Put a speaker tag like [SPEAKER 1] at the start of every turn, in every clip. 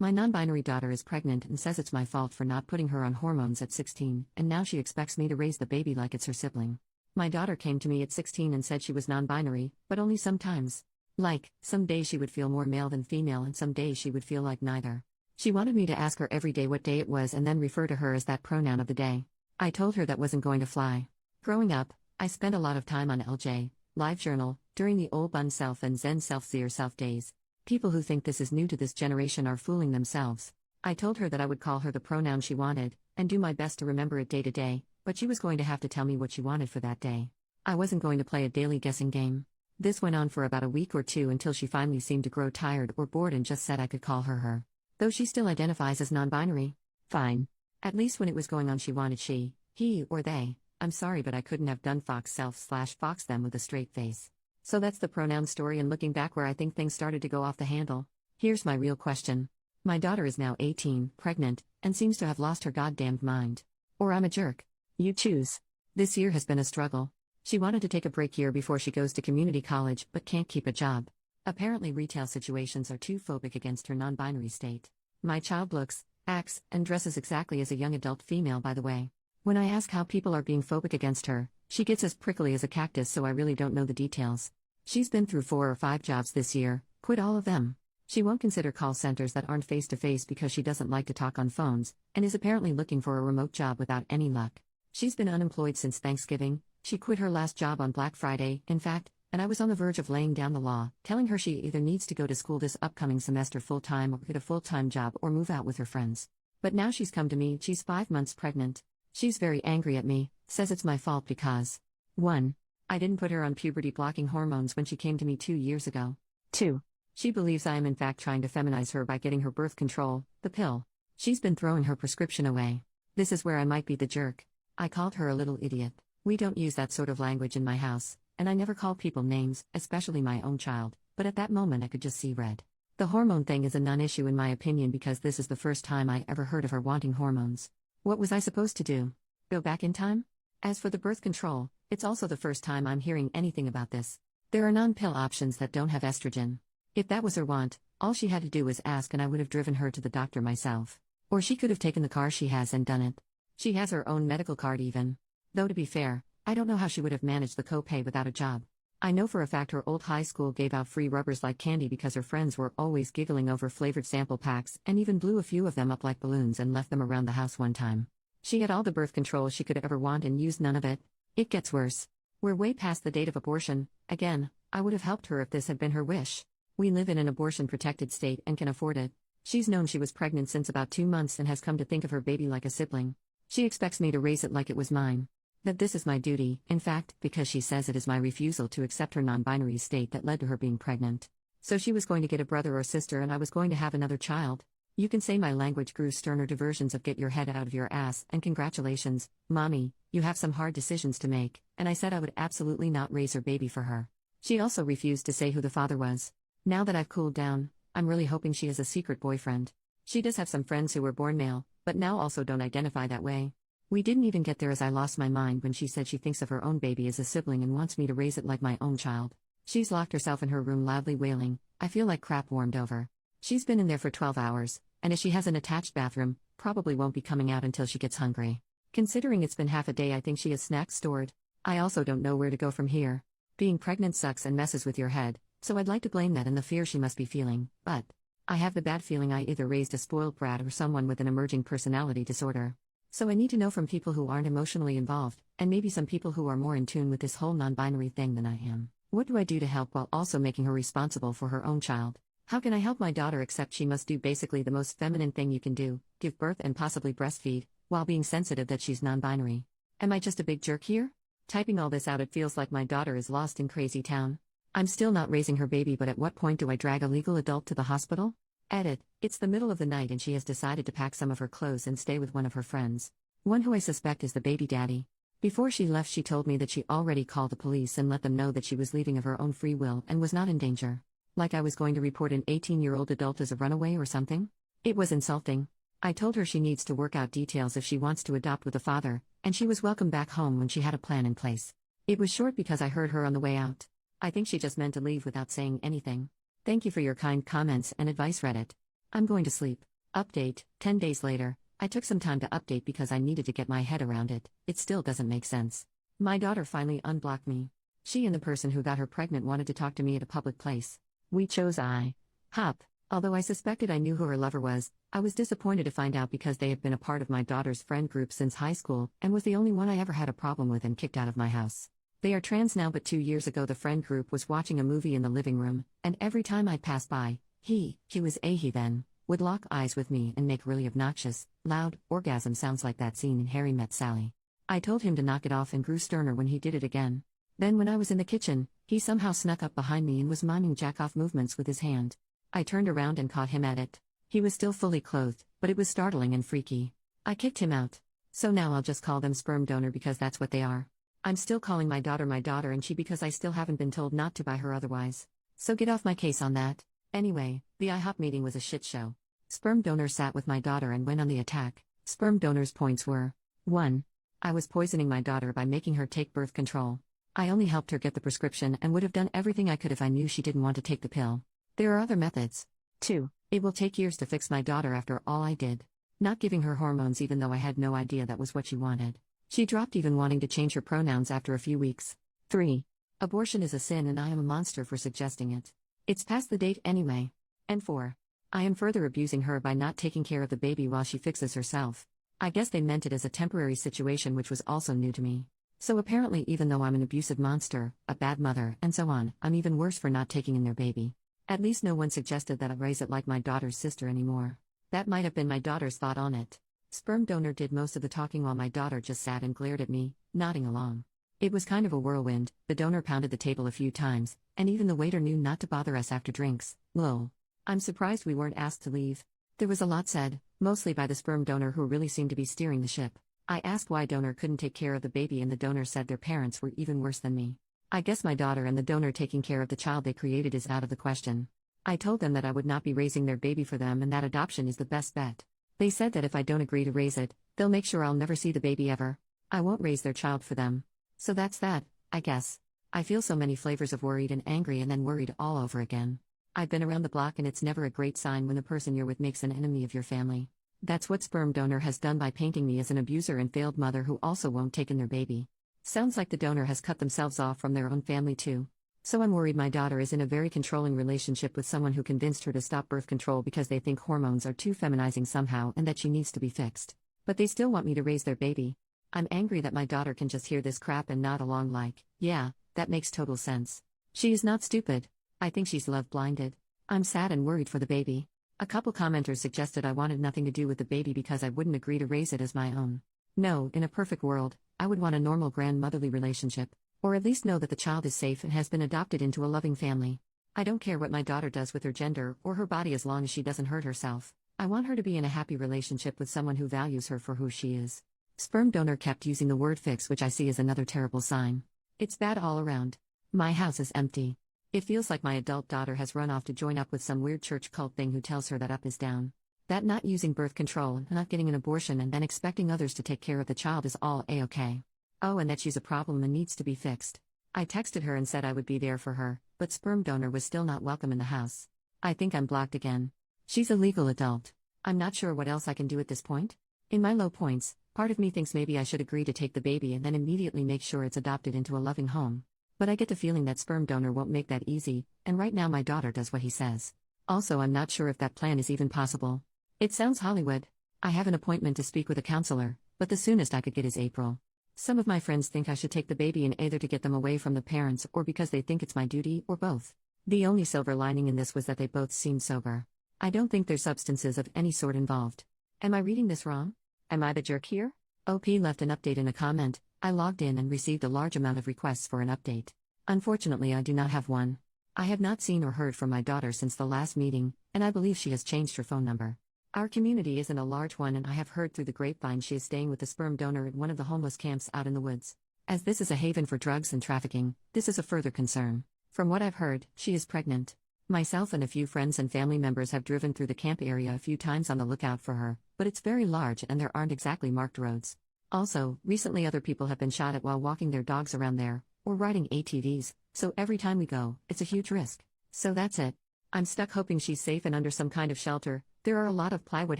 [SPEAKER 1] My non-binary daughter is pregnant and says it's my fault for not putting her on hormones at 16, and now she expects me to raise the baby like it's her sibling. My daughter came to me at 16 and said she was non-binary, but only sometimes. Like, some days she would feel more male than female and some days she would feel like neither. She wanted me to ask her every day what day it was and then refer to her as that pronoun of the day. I told her that wasn't going to fly. Growing up, I spent a lot of time on LJ, LiveJournal, during the old Bun Self and Zen Self Zero Self days. People who think this is new to this generation are fooling themselves. I told her that I would call her the pronoun she wanted, and do my best to remember it day to day, but she was going to have to tell me what she wanted for that day. I wasn't going to play a daily guessing game. This went on for about a week or two until she finally seemed to grow tired or bored and just said I could call her her. Though she still identifies as non-binary. Fine. At least when it was going on she wanted she, he, or they. I'm sorry but I couldn't have done fox self/fox them with a straight face. So that's the pronoun story, and looking back where I think things started to go off the handle. Here's my real question. My daughter is now 18, pregnant, and seems to have lost her goddamned mind. Or I'm a jerk. You choose. This year has been a struggle. She wanted to take a break year before she goes to community college but can't keep a job. Apparently retail situations are too phobic against her non-binary state. My child looks, acts, and dresses exactly as a young adult female, by the way. When I ask how people are being phobic against her, she gets as prickly as a cactus, so I really don't know the details. She's been through 4 or 5 jobs this year, quit all of them. She won't consider call centers that aren't face-to-face because she doesn't like to talk on phones, and is apparently looking for a remote job without any luck. She's been unemployed since Thanksgiving. She quit her last job on Black Friday, in fact, and I was on the verge of laying down the law, telling her she either needs to go to school this upcoming semester full-time or get a full-time job or move out with her friends. But now she's come to me, she's 5 months pregnant. She's very angry at me, says it's my fault because 1. I didn't put her on puberty-blocking hormones when she came to me 2 years ago. 2. She believes I am in fact trying to feminize her by getting her birth control, the pill. She's been throwing her prescription away. This is where I might be the jerk. I called her a little idiot. We don't use that sort of language in my house, and I never call people names, especially my own child, but at that moment I could just see red. The hormone thing is a non-issue in my opinion because this is the first time I ever heard of her wanting hormones. What was I supposed to do? Go back in time? As for the birth control, it's also the first time I'm hearing anything about this. There are non-pill options that don't have estrogen. If that was her want, all she had to do was ask and I would have driven her to the doctor myself. Or she could have taken the car she has and done it. She has her own medical card even. Though to be fair, I don't know how she would have managed the copay without a job. I know for a fact her old high school gave out free rubbers like candy because her friends were always giggling over flavored sample packs and even blew a few of them up like balloons and left them around the house one time. She had all the birth control she could ever want and used none of it. It gets worse. We're way past the date of abortion. Again, I would have helped her if this had been her wish. We live in an abortion-protected state and can afford it. She's known she was pregnant since about 2 months and has come to think of her baby like a sibling. She expects me to raise it like it was mine. That this is my duty, in fact, because she says it is my refusal to accept her non-binary state that led to her being pregnant. So she was going to get a brother or sister and I was going to have another child. You can say my language grew sterner to versions of get your head out of your ass and congratulations, mommy, you have some hard decisions to make, and I said I would absolutely not raise her baby for her. She also refused to say who the father was. Now that I've cooled down, I'm really hoping she has a secret boyfriend. She does have some friends who were born male, but now also don't identify that way. We didn't even get there as I lost my mind when she said she thinks of her own baby as a sibling and wants me to raise it like my own child. She's locked herself in her room loudly wailing, I feel like crap warmed over. She's been in there for 12 hours, and as she has an attached bathroom, probably won't be coming out until she gets hungry. Considering it's been half a day I think she has snacks stored. I also don't know where to go from here. Being pregnant sucks and messes with your head, so I'd like to blame that in the fear she must be feeling, but I have the bad feeling I either raised a spoiled brat or someone with an emerging personality disorder. So I need to know from people who aren't emotionally involved, and maybe some people who are more in tune with this whole non-binary thing than I am. What do I do to help while also making her responsible for her own child? How can I help my daughter accept she must do basically the most feminine thing you can do, give birth and possibly breastfeed, while being sensitive that she's non-binary? Am I just a big jerk here? Typing all this out it feels like my daughter is lost in crazy town. I'm still not raising her baby, but at what point do I drag a legal adult to the hospital? Edit, it's the middle of the night and she has decided to pack some of her clothes and stay with one of her friends. One who I suspect is the baby daddy. Before she left she told me that she already called the police and let them know that she was leaving of her own free will and was not in danger. Like I was going to report an 18-year-old adult as a runaway or something? It was insulting. I told her she needs to work out details if she wants to adopt with a father, and she was welcome back home when she had a plan in place. It was short because I heard her on the way out. I think she just meant to leave without saying anything. Thank you for your kind comments and advice, Reddit. I'm going to sleep. Update 10 days later, I took some time to update because I needed to get my head around it. It still doesn't make sense. My daughter finally unblocked me. She and the person who got her pregnant wanted to talk to me at a public place. We chose IHOP. Although I suspected I knew who her lover was, I was disappointed to find out because they have been a part of my daughter's friend group since high school and was the only one I ever had a problem with and kicked out of my house. They are trans now, but 2 years ago the friend group was watching a movie in the living room, and every time I'd pass by, he was a he then, would lock eyes with me and make really obnoxious, loud, orgasm sounds like that scene in Harry Met Sally. I told him to knock it off and grew sterner when he did it again. Then when I was in the kitchen, he somehow snuck up behind me and was miming jack-off movements with his hand. I turned around and caught him at it. He was still fully clothed, but it was startling and freaky. I kicked him out. So now I'll just call them sperm donor because that's what they are. I'm still calling my daughter and she because I still haven't been told not to by her otherwise. So get off my case on that. Anyway, the IHOP meeting was a shit show. Sperm donor sat with my daughter and went on the attack. Sperm donor's points were: 1. I was poisoning my daughter by making her take birth control. I only helped her get the prescription and would have done everything I could if I knew she didn't want to take the pill. There are other methods. 2. It will take years to fix my daughter after all I did. Not giving her hormones even though I had no idea that was what she wanted. She dropped even wanting to change her pronouns after a few weeks. 3. Abortion is a sin and I am a monster for suggesting it. It's past the date anyway. And 4. I am further abusing her by not taking care of the baby while she fixes herself. I guess they meant it as a temporary situation, which was also new to me. So apparently even though I'm an abusive monster, a bad mother, and so on, I'm even worse for not taking in their baby. At least no one suggested that I raise it like my daughter's sister anymore. That might have been my daughter's thought on it. Sperm donor did most of the talking while my daughter just sat and glared at me, nodding along. It was kind of a whirlwind. The donor pounded the table a few times, and even the waiter knew not to bother us after drinks. Lol. I'm surprised we weren't asked to leave. There was a lot said, mostly by the sperm donor who really seemed to be steering the ship. I asked why donor couldn't take care of the baby and the donor said their parents were even worse than me. I guess my daughter and the donor taking care of the child they created is out of the question. I told them that I would not be raising their baby for them and that adoption is the best bet. They said that if I don't agree to raise it, they'll make sure I'll never see the baby ever. I won't raise their child for them. So that's that, I guess. I feel so many flavors of worried and angry and then worried all over again. I've been around the block and it's never a great sign when the person you're with makes an enemy of your family. That's what sperm donor has done by painting me as an abuser and failed mother who also won't take in their baby. Sounds like the donor has cut themselves off from their own family too. So I'm worried my daughter is in a very controlling relationship with someone who convinced her to stop birth control because they think hormones are too feminizing somehow and that she needs to be fixed. But they still want me to raise their baby. I'm angry that my daughter can just hear this crap and nod along like, yeah, that makes total sense. She is not stupid. I think she's love-blinded. I'm sad and worried for the baby. A couple commenters suggested I wanted nothing to do with the baby because I wouldn't agree to raise it as my own. No, in a perfect world, I would want a normal grandmotherly relationship, or at least know that the child is safe and has been adopted into a loving family. I don't care what my daughter does with her gender or her body as long as she doesn't hurt herself. I want her to be in a happy relationship with someone who values her for who she is. Sperm donor kept using the word fix, which I see as another terrible sign. It's bad all around. My house is empty. It feels like my adult daughter has run off to join up with some weird church cult thing who tells her that up is down. That not using birth control, not getting an abortion and then expecting others to take care of the child is all a-okay. Oh, and that she's a problem and needs to be fixed. I texted her and said I would be there for her, but sperm donor was still not welcome in the house. I think I'm blocked again. She's a legal adult. I'm not sure what else I can do at this point. In my low points, part of me thinks maybe I should agree to take the baby and then immediately make sure it's adopted into a loving home. But I get the feeling that sperm donor won't make that easy, and right now my daughter does what he says. Also, I'm not sure if that plan is even possible. It sounds Hollywood. I have an appointment to speak with a counselor, but the soonest I could get is April. Some of my friends think I should take the baby in either to get them away from the parents or because they think it's my duty, or both. The only silver lining in this was that they both seemed sober. I don't think there's substances of any sort involved. Am I reading this wrong? Am I the jerk here? OP left an update in a comment. I logged in and received a large amount of requests for an update. Unfortunately, I do not have one. I have not seen or heard from my daughter since the last meeting, and I believe she has changed her phone number. Our community isn't a large one, and I have heard through the grapevine she is staying with the sperm donor at one of the homeless camps out in the woods. As this is a haven for drugs and trafficking, this is a further concern. From what I've heard, she is pregnant. Myself and a few friends and family members have driven through the camp area a few times on the lookout for her, but it's very large and there aren't exactly marked roads. Also, recently other people have been shot at while walking their dogs around there, or riding ATVs, so every time we go, it's a huge risk. So that's it. I'm stuck hoping she's safe and under some kind of shelter, There are a lot of plywood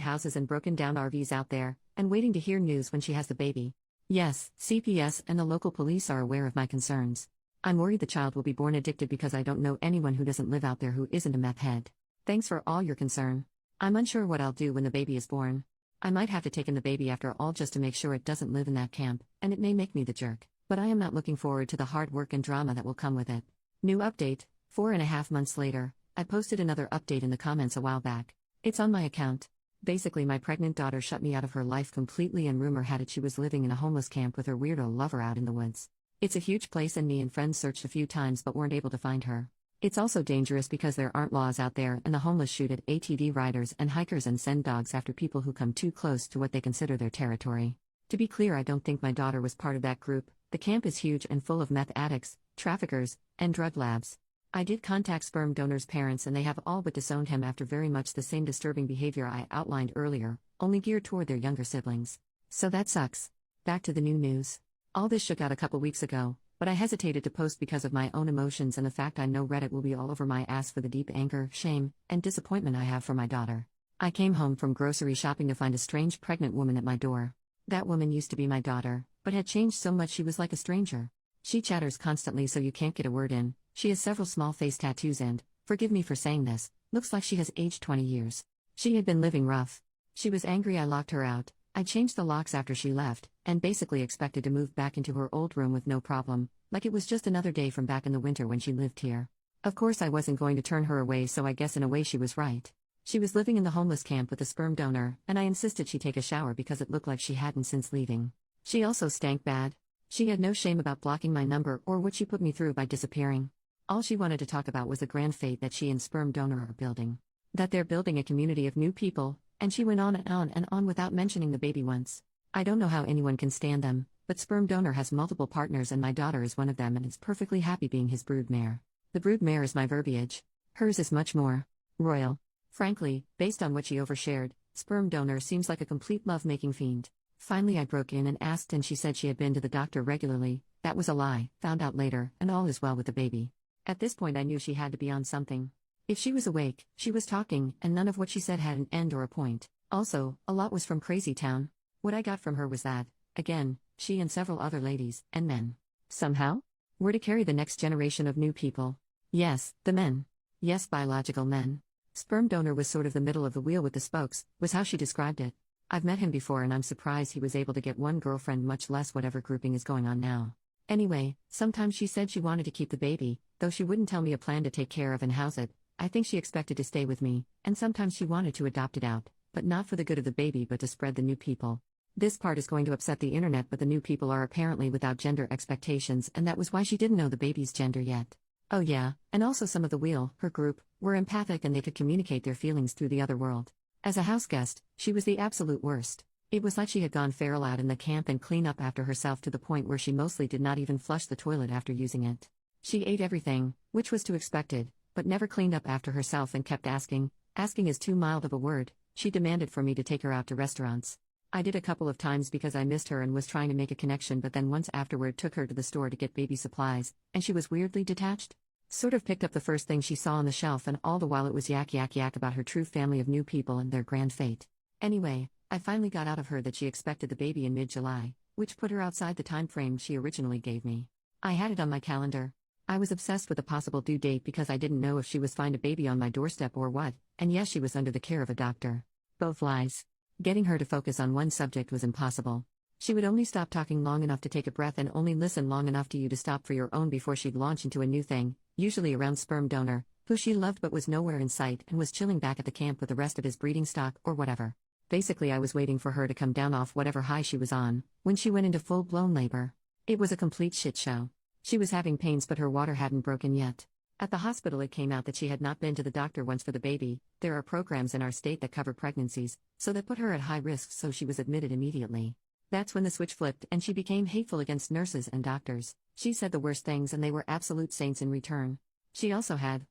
[SPEAKER 1] houses and broken down RVs out there, and waiting to hear news when she has the baby. Yes, CPS and the local police are aware of my concerns. I'm worried the child will be born addicted because I don't know anyone who doesn't live out there who isn't a meth head. Thanks for all your concern. I'm unsure what I'll do when the baby is born. I might have to take in the baby after all just to make sure it doesn't live in that camp, and it may make me the jerk, but I am not looking forward to the hard work and drama that will come with it. New update, 4.5 months later, I posted another update in the comments a while back. It's on my account. Basically, my pregnant daughter shut me out of her life completely, and rumor had it she was living in a homeless camp with her weirdo lover out in the woods. It's a huge place, and me and friends searched a few times but weren't able to find her. It's also dangerous because there aren't laws out there, and the homeless shoot at ATV riders and hikers and send dogs after people who come too close to what they consider their territory. To be clear, I don't think my daughter was part of that group. The camp is huge and full of meth addicts, traffickers, and drug labs. I did contact sperm donor's parents, and they have all but disowned him after very much the same disturbing behavior I outlined earlier, only geared toward their younger siblings. So that sucks. Back to the new news. All this shook out a couple weeks ago, but I hesitated to post because of my own emotions and the fact I know Reddit will be all over my ass for the deep anger, shame, and disappointment I have for my daughter. I came home from grocery shopping to find a strange pregnant woman at my door. That woman used to be my daughter, but had changed so much she was like a stranger. She chatters constantly so you can't get a word in. She has several small face tattoos and, forgive me for saying this, looks like she has aged 20 years. She had been living rough. She was angry I locked her out. I changed the locks after she left, and basically expected to move back into her old room with no problem, like it was just another day from back in the winter when she lived here. Of course I wasn't going to turn her away, so I guess in a way she was right. She was living in the homeless camp with a sperm donor, and I insisted she take a shower because it looked like she hadn't since leaving. She also stank bad. She had no shame about blocking my number or what she put me through by disappearing. All she wanted to talk about was the grand fate that she and sperm donor are building. That they're building a community of new people, and she went on and on and on without mentioning the baby once. I don't know how anyone can stand them, but sperm donor has multiple partners and my daughter is one of them and is perfectly happy being his broodmare. The broodmare is my verbiage. Hers is much more royal. Frankly, based on what she overshared, sperm donor seems like a complete love-making fiend. Finally I broke in and asked, and she said she had been to the doctor regularly. That was a lie, found out later, and all is well with the baby. At this point I knew she had to be on something. If she was awake, she was talking, and none of what she said had an end or a point. Also, a lot was from Crazy Town. What I got from her was that, again, she and several other ladies, and men, somehow, were to carry the next generation of new people. Yes, the men. Yes, biological men. Sperm donor was sort of the middle of the wheel with the spokes, was how she described it. I've met him before and I'm surprised he was able to get one girlfriend, much less whatever grouping is going on now. Anyway, sometimes she said she wanted to keep the baby, though she wouldn't tell me a plan to take care of and house it. I think she expected to stay with me, and sometimes she wanted to adopt it out, but not for the good of the baby but to spread the new people. This part is going to upset the internet, but the new people are apparently without gender expectations, and that was why she didn't know the baby's gender yet. Oh yeah, and also some of the wheel, her group, were empathic and they could communicate their feelings through the other world. As a house guest, she was the absolute worst. It was like she had gone feral out in the camp and clean up after herself to the point where she mostly did not even flush the toilet after using it. She ate everything, which was to expected, but never cleaned up after herself and kept asking. Asking is too mild of a word. She demanded for me to take her out to restaurants. I did a couple of times because I missed her and was trying to make a connection, but then once afterward took her to the store to get baby supplies, and she was weirdly detached. Sort of picked up the first thing she saw on the shelf, and all the while it was yak about her true family of new people and their grand fate. Anyway, I finally got out of her that she expected the baby in mid-July, which put her outside the time frame she originally gave me. I had it on my calendar. I was obsessed with a possible due date because I didn't know if she was find a baby on my doorstep or what, and yes, she was under the care of a doctor. Both lies. Getting her to focus on one subject was impossible. She would only stop talking long enough to take a breath and only listen long enough to you to stop for your own before she'd launch into a new thing, usually around sperm donor, who she loved but was nowhere in sight and was chilling back at the camp with the rest of his breeding stock or whatever. Basically I was waiting for her to come down off whatever high she was on, when she went into full-blown labor. It was a complete shit show. She was having pains but her water hadn't broken yet. At the hospital it came out that she had not been to the doctor once for the baby. There are programs in our state that cover pregnancies, so that put her at high risk, so she was admitted immediately. That's when the switch flipped and she became hateful against nurses and doctors. She said the worst things and they were absolute saints in return. She also had,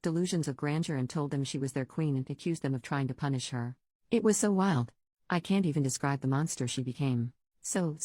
[SPEAKER 1] delusions of grandeur and told them she was their queen and accused them of trying to punish her. It was so wild. I can't even describe the monster she became. So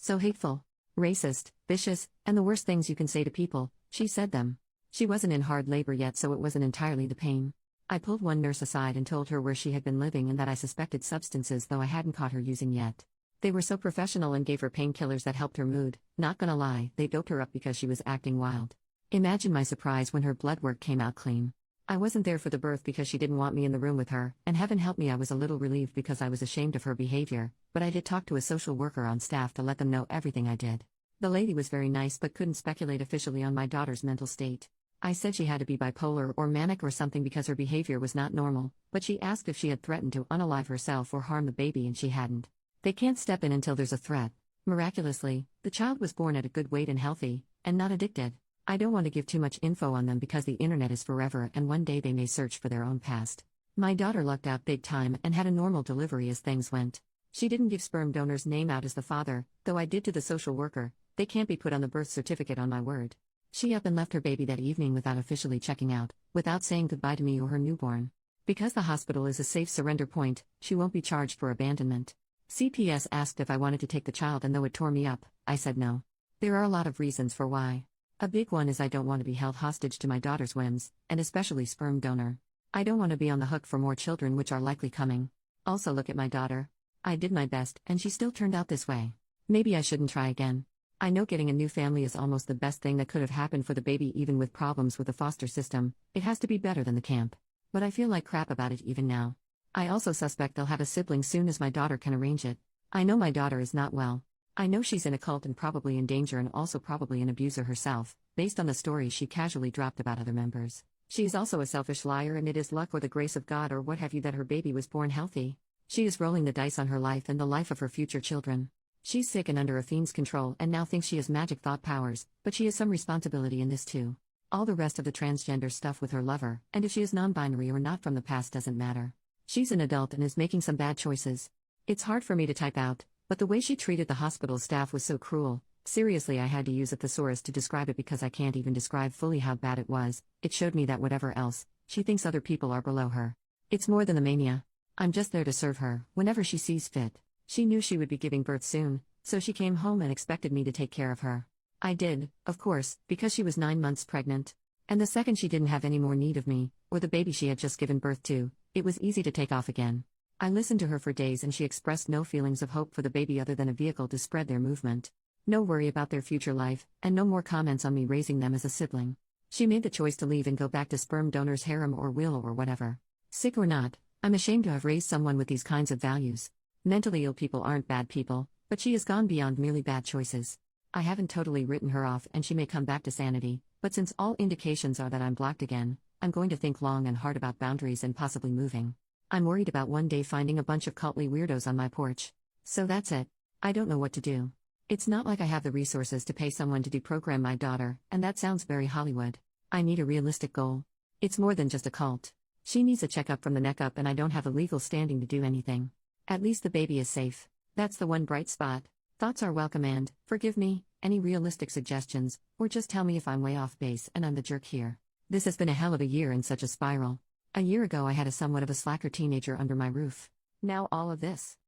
[SPEAKER 1] hateful. Racist, vicious, and the worst things you can say to people, she said them. She wasn't in hard labor yet, so it wasn't entirely the pain. I pulled one nurse aside and told her where she had been living and that I suspected substances, though I hadn't caught her using yet. They were so professional and gave her painkillers that helped her mood. Not gonna lie, they doped her up because she was acting wild. Imagine my surprise when her blood work came out clean. I wasn't there for the birth because she didn't want me in the room with her, and heaven help me, I was a little relieved because I was ashamed of her behavior, but I did talk to a social worker on staff to let them know everything I did. The lady was very nice but couldn't speculate officially on my daughter's mental state. I said she had to be bipolar or manic or something because her behavior was not normal, but she asked if she had threatened to unalive herself or harm the baby, and she hadn't. They can't step in until there's a threat. Miraculously, the child was born at a good weight and healthy, and not addicted. I don't want to give too much info on them because the internet is forever and one day they may search for their own past. My daughter lucked out big time and had a normal delivery as things went. She didn't give sperm donor's name out as the father, though I did to the social worker. They can't be put on the birth certificate, on my word. She up and left her baby that evening without officially checking out, without saying goodbye to me or her newborn. Because the hospital is a safe surrender point, she won't be charged for abandonment. CPS asked if I wanted to take the child, and though it tore me up, I said no. There are a lot of reasons for why. A big one is I don't want to be held hostage to my daughter's whims, and especially sperm donor. I don't want to be on the hook for more children which are likely coming. Also, look at my daughter. I did my best, and she still turned out this way. Maybe I shouldn't try again. I know getting a new family is almost the best thing that could have happened for the baby, even with problems with the foster system. It has to be better than the camp. But I feel like crap about it even now. I also suspect they'll have a sibling soon as my daughter can arrange it. I know my daughter is not well. I know she's in a cult and probably in danger, and also probably an abuser herself, based on the stories she casually dropped about other members. She is also a selfish liar, and it is luck or the grace of God or what have you that her baby was born healthy. She is rolling the dice on her life and the life of her future children. She's sick and under a fiend's control and now thinks she has magic thought powers, but she has some responsibility in this too. All the rest of the transgender stuff with her lover, and if she is non-binary or not from the past, doesn't matter. She's an adult and is making some bad choices. It's hard for me to type out, but the way she treated the hospital staff was so cruel. Seriously, I had to use a thesaurus to describe it because I can't even describe fully how bad it was. It showed me that whatever else, she thinks other people are below her. It's more than the mania. I'm just there to serve her, whenever she sees fit. She knew she would be giving birth soon, so she came home and expected me to take care of her. I did, of course, because she was 9 months pregnant. And the second she didn't have any more need of me, or the baby she had just given birth to, it was easy to take off again. I listened to her for days and she expressed no feelings of hope for the baby other than a vehicle to spread their movement. No worry about their future life, and no more comments on me raising them as a sibling. She made the choice to leave and go back to sperm donor's harem or will or whatever. Sick or not, I'm ashamed to have raised someone with these kinds of values. Mentally ill people aren't bad people, but she has gone beyond merely bad choices. I haven't totally written her off and she may come back to sanity, but since all indications are that I'm blocked again, I'm going to think long and hard about boundaries and possibly moving. I'm worried about one day finding a bunch of cultly weirdos on my porch. So that's it. I don't know what to do. It's not like I have the resources to pay someone to deprogram my daughter, and that sounds very Hollywood. I need a realistic goal. It's more than just a cult. She needs a checkup from the neck up, and I don't have a legal standing to do anything. At least the baby is safe. That's the one bright spot. Thoughts are welcome and, forgive me, any realistic suggestions, or just tell me if I'm way off base and I'm the jerk here. This has been a hell of a year in such a spiral. A year ago I had a somewhat of a slacker teenager under my roof. Now all of this.